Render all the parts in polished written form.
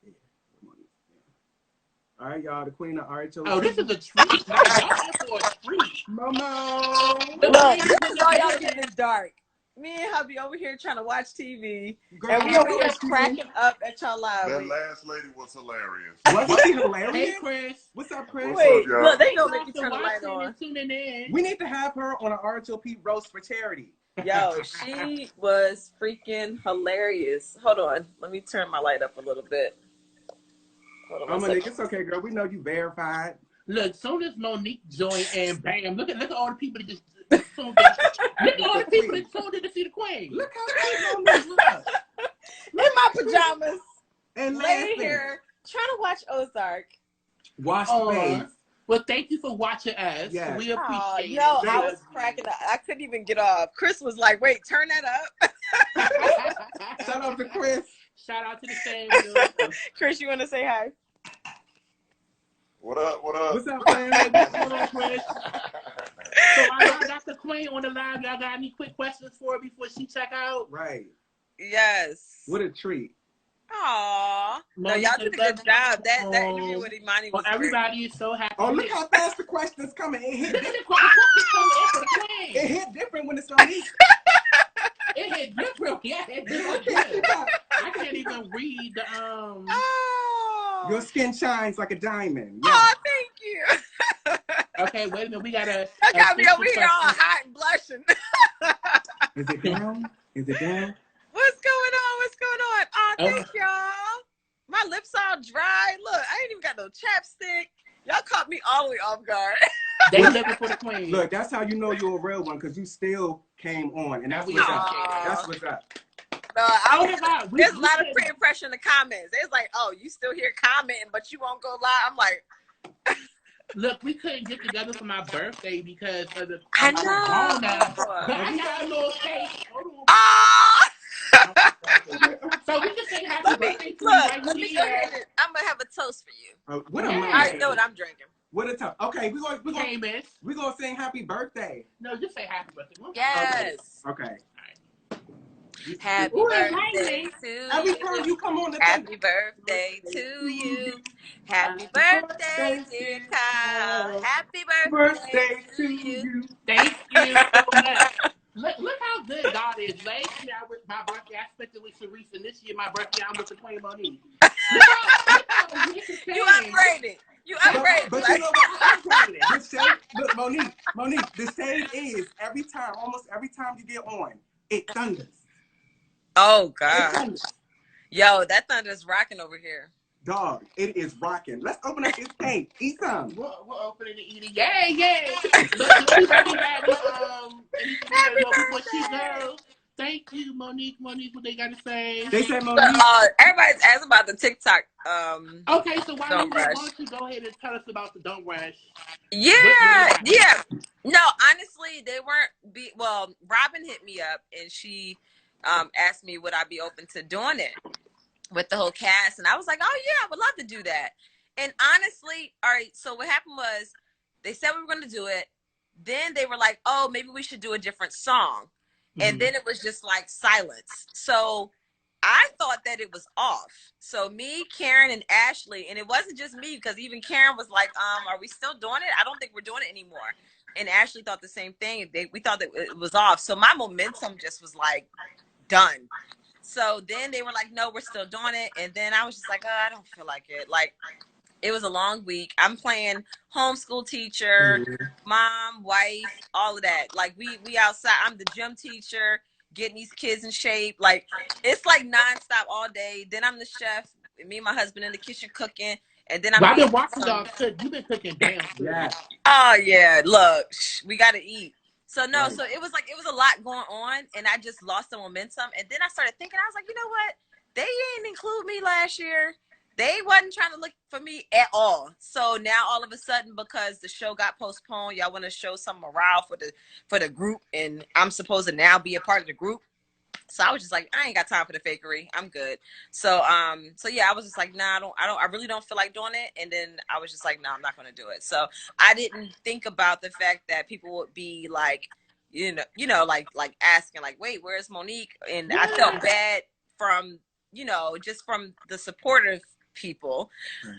Yeah. All right, y'all. The queen of RHO. Oh, this is a treat. Y'all for a treat. Momo. Look, this is all y'all get is dark. Me and hubby over here trying to watch TV, Girl, and we over here cracking up at y'all live. That last lady was hilarious. Was she hilarious? Hey, Chris. What's up, Chris? Wait, What's up, look, they gonna Thanks make you for turn the light watching on. and tuning in. We need to have her on an RHOP roast for charity. Yo, she was freaking hilarious. Hold on, let me turn my light up a little bit. Hold on, Oh, Monique, it's okay, girl. We know you verified. Look, soon as Monique joined and bam, look at all the people that just tuned in. Look at all the people that tuned in to see the queen. Look how cute Monique looks. In my pajamas, And laying here trying to watch Ozark. Wash the face. Well, thank you for watching us. Yes. We appreciate it. I was cracking up. I couldn't even get off. Chris was like, wait, turn that up. Shout out to Chris. Shout out to the same. Chris, you want to say hi? What up? What up? What's up, man? What's going on, Chris? So I got the queen on the line. Y'all got any quick questions for her before she check out? Right. Yes. What a treat. Aw. No, y'all did a good job. That interview with Imani was everybody is so happy. Oh, look how fast the questions coming. It hit different. It hit different when it's on me. It hit different. Yeah, it did. I can't even read the Oh. Your skin shines like a diamond. Yeah. Oh, thank you. Okay, wait a minute. We got a. That got me over here all hot and blushing. Is it down? Is it down? What's going on? What's going on? Oh, thank y'all. My lips all dry. Look, I ain't even got no chapstick. Y'all caught me all the way off guard. They living for the queen. Look, that's how you know you're a real one, because you still came on, and that's what's up. That's what's up. There's a lot of peer pressure in the comments. It's like, oh, you still here commenting, but you won't go live. I'm like, look, we couldn't get together for my birthday because of the. I know. But I got a little cake. Ah! So we can say happy birthday to let you. me go ahead. I'm gonna have a toast for you. What am I? I already know what I'm drinking. What a toast. Okay, we're gonna sing happy birthday. No, just say happy birthday. Yes. Okay. Happy birthday to you. Every time you come on the Happy birthday to you. Happy birthday, dear Kyle. Happy birthday to you. Thank you so much. Look how good God is. Last year, my birthday, I spent it with Sharice, and this year, my birthday, I'm with the Queen Monique. You upgraded. You upgraded. But you know what? I upgraded. The shade, look, Monique, the shade is almost every time you get on, it thunders. Oh, God. Yo, that thunder's rocking over here. Dog, it is rocking. Let's open up this cake. Eat some. We're opening and eating. Yay, yay. Everybody had before she goes. Thank you, Monique. Monique, what they got to say? They said Monique. Everybody's asking about the TikTok. Okay, so why don't you go ahead and tell us about the Don't Rush? Yeah, yeah. No, honestly, they weren't. Well, Robyn hit me up and she asked me would I be open to doing it with the whole cast, and I was like, oh yeah, I would love to do that. And honestly, all right, so what happened was they said we were going to do it, then they were like, oh, maybe we should do a different song, and then it was just like silence. So I thought that it was off. So me, Karen, and Ashley, and it wasn't just me, because even Karen was like, are we still doing it? I don't think we're doing it anymore. And Ashley thought the same thing. We thought that it was off. So my momentum just was like done. So then they were like, no, we're still doing it. And then I was just like, oh, I don't feel like it. Like, it was a long week. I'm playing homeschool teacher, mom, wife, all of that. Like, we outside. I'm the gym teacher, getting these kids in shape. Like, it's like nonstop all day. Then I'm the chef. Me and my husband in the kitchen cooking. And then I've been watching y'all cook. You've been cooking damn good. Yeah. Oh, yeah. Look, we got to eat. So no, so it was a lot going on, and I just lost the momentum. And then I started thinking, I was like, you know what? They ain't include me last year. They wasn't trying to look for me at all. So now all of a sudden, because the show got postponed, y'all want to show some morale for the group, and I'm supposed to now be a part of the group. So I was just like, I ain't got time for the fakery. I'm good. So yeah, I was just like, nah, I really don't feel like doing it. And then I was just like, no, I'm not going to do it. So I didn't think about the fact that people would be like, you know, like asking like, wait, where's Monique? And I felt bad from, just from the supportive people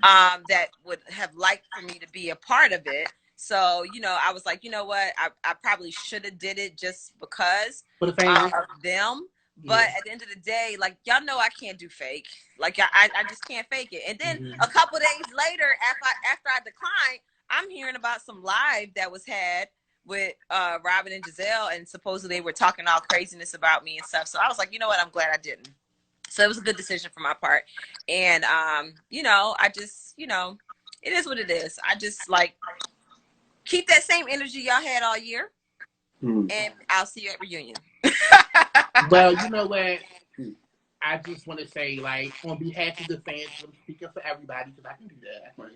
that would have liked for me to be a part of it. So, you know, I was like, you know what? I probably should have did it just because For the fans. of them. But at the end of the day, like, y'all know I can't do fake. Like, I just can't fake it. And then a couple days later, after I declined, I'm hearing about some live that was had with Robyn and Gizelle, and supposedly they were talking all craziness about me and stuff. So I was like, you know what? I'm glad I didn't. So it was a good decision for my part. And, you know, I just, you know, it is what it is. I just, like, keep that same energy y'all had all year, and I'll see you at reunion. Well, you know what? I just want to say, like, on behalf of the fans, I'm speaking for everybody because I can do that. Right?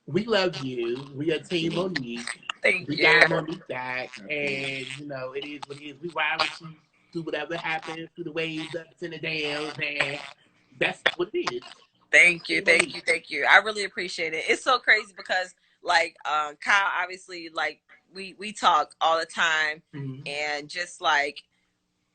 We love you. We are Team Monique. Thank we you. got Monique back, and you know it is what it is. We ride with you through whatever happens, through the waves, ups and the downs, and that's what it is. Thank you, thank you, thank you. I really appreciate it. It's so crazy because, like, Kyle, obviously, like, we talk all the time, and just like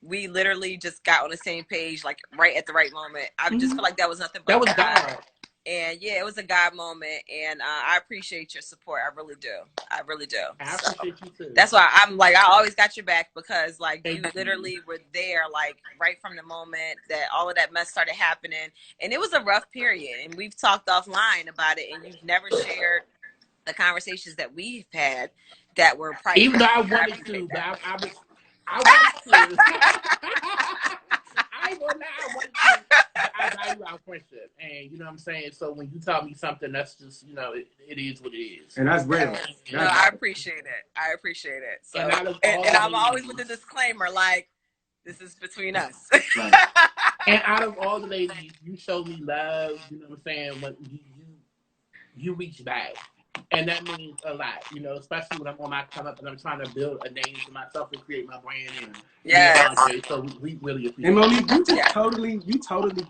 we literally just got on the same page, like right at the right moment. I just feel like that was nothing but that was God. And yeah, it was a God moment, and I appreciate your support. I really do. I really do. I appreciate you too. That's why I'm like, I always got your back, because like you literally were there, like right from the moment that all of that mess started happening, and it was a rough period. And we've talked offline about it, and you've never shared the conversations that we've had that were private. Even though I wanted to, but I wanted to. I ain't gonna lie, I wanted to. I value our friendship, and you know what I'm saying. So when you tell me something, that's just, you know, it is what it is, and that's real. No, I appreciate it. I appreciate it. So, and I'm always with the disclaimer, like, this is between us. And out of all the ladies, you showed me love. You know what I'm saying? When you reach back. And that means a lot, you know, especially when I'm on my come up and I'm trying to build a name for myself and create my brand. And so we really appreciate it. And Monique, you just totally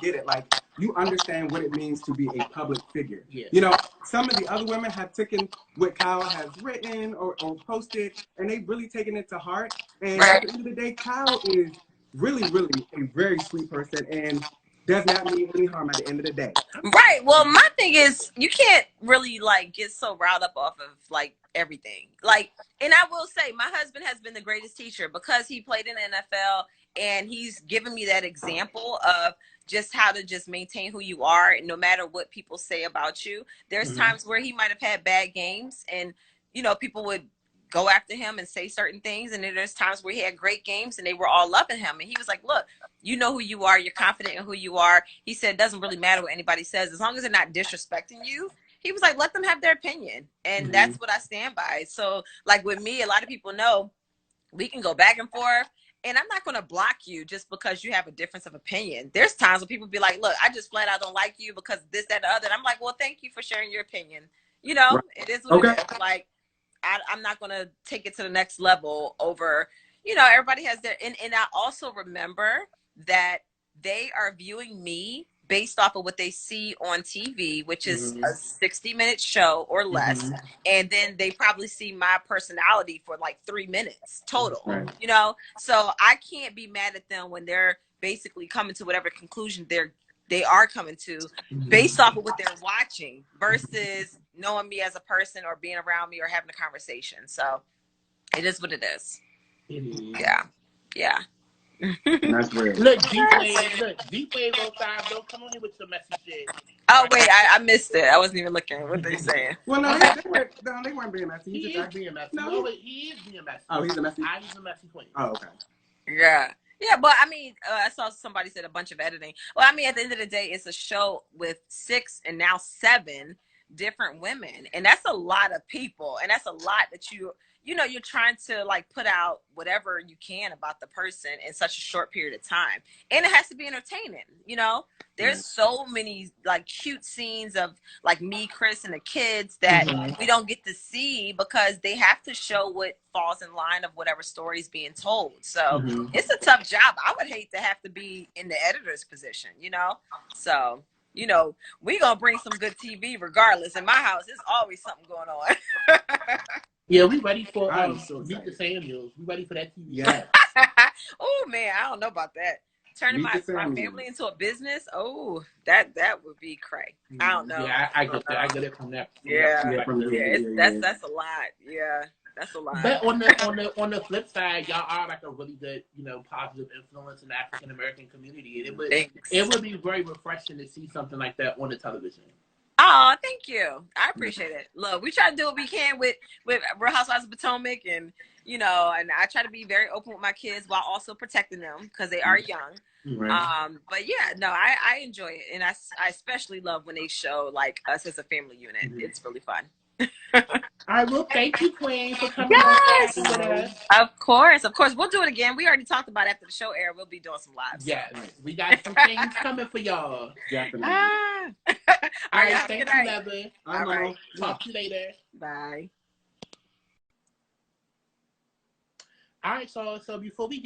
get it. Like, you understand what it means to be a public figure. Yeah. You know, some of the other women have taken what Kyle has written or posted, and they've really taken it to heart. And at the end of the day, Kyle is really, really a very sweet person, and does not mean any harm at the end of the day. Right. Well, my thing is, you can't really like get so riled up off of like everything. Like, and I will say, my husband has been the greatest teacher because he played in the NFL, and he's given me that example of just how to just maintain who you are, and no matter what people say about you. There's times where he might have had bad games, and you know, people would go after him and say certain things, and then there's times where he had great games and they were all loving him, and he was like, look, you know who you are, you're confident in who you are. He said it doesn't really matter what anybody says as long as they're not disrespecting you. He was like, let them have their opinion, and that's what I stand by. So like with me, a lot of people know we can go back and forth, and I'm not going to block you just because you have a difference of opinion. There's times when people be like, look, I just flat out don't like you because this, that, and the other. And I'm like, well, thank you for sharing your opinion. You know, it is what it is. Like, I'm not going to take it to the next level over, you know, everybody has their, and I also remember that they are viewing me based off of what they see on TV, which is a 60-minute show or less. And then they probably see my personality for like 3 minutes total, you know? So I can't be mad at them when they're basically coming to whatever conclusion they are coming to based off of what they're watching versus knowing me as a person or being around me or having a conversation. So it is what it is. Yeah. That's real. Look, G-Wave 05, don't come on here with your messy shit. Oh, wait, I missed it. I wasn't even looking. What they saying? Well, no, they weren't being messy. He is being messy. No, he is being messy. Oh, he's a messy? He's a messy queen. Oh, okay. Yeah. Yeah, but I mean, I saw somebody said a bunch of editing. Well, I mean, at the end of the day, it's a show with 6 and now 7 different women. And that's a lot of people. And that's a lot that you know, you're trying to like put out whatever you can about the person in such a short period of time. And it has to be entertaining, you know? There's so many like cute scenes of like me, Chris, and the kids that we don't get to see because they have to show what falls in line of whatever story is being told. So it's a tough job. I would hate to have to be in the editor's position, you know? So, you know, we gonna bring some good TV regardless. In my house, there's always something going on. Yeah, we ready for Monique Samuels. We ready for that TV. Yeah. Oh man, I don't know about that. turning Meet my the Samuels. family into a business. Oh, that would be cray. I don't know. Yeah, I get that. I get it from that. That's a lot. Yeah, that's a lot. But on the flip side, y'all are like a really good, positive influence in the African American community. And it would be very refreshing to see something like that on the television. Oh, thank you. I appreciate it. Look, we try to do what we can with Real Housewives of Potomac, and and I try to be very open with my kids while also protecting them because they are young. Right. But yeah, no, I enjoy it, and I especially love when they show like us as a family unit. It's really fun. All right, well, thank you, Queen, for coming on with us. Of course. We'll do it again. We already talked about after the show air. We'll be doing some lives. Yes, we got some things coming for y'all. Definitely. All right, thank you, Levin. All right. Talk to you later. Bye. All right, so before we get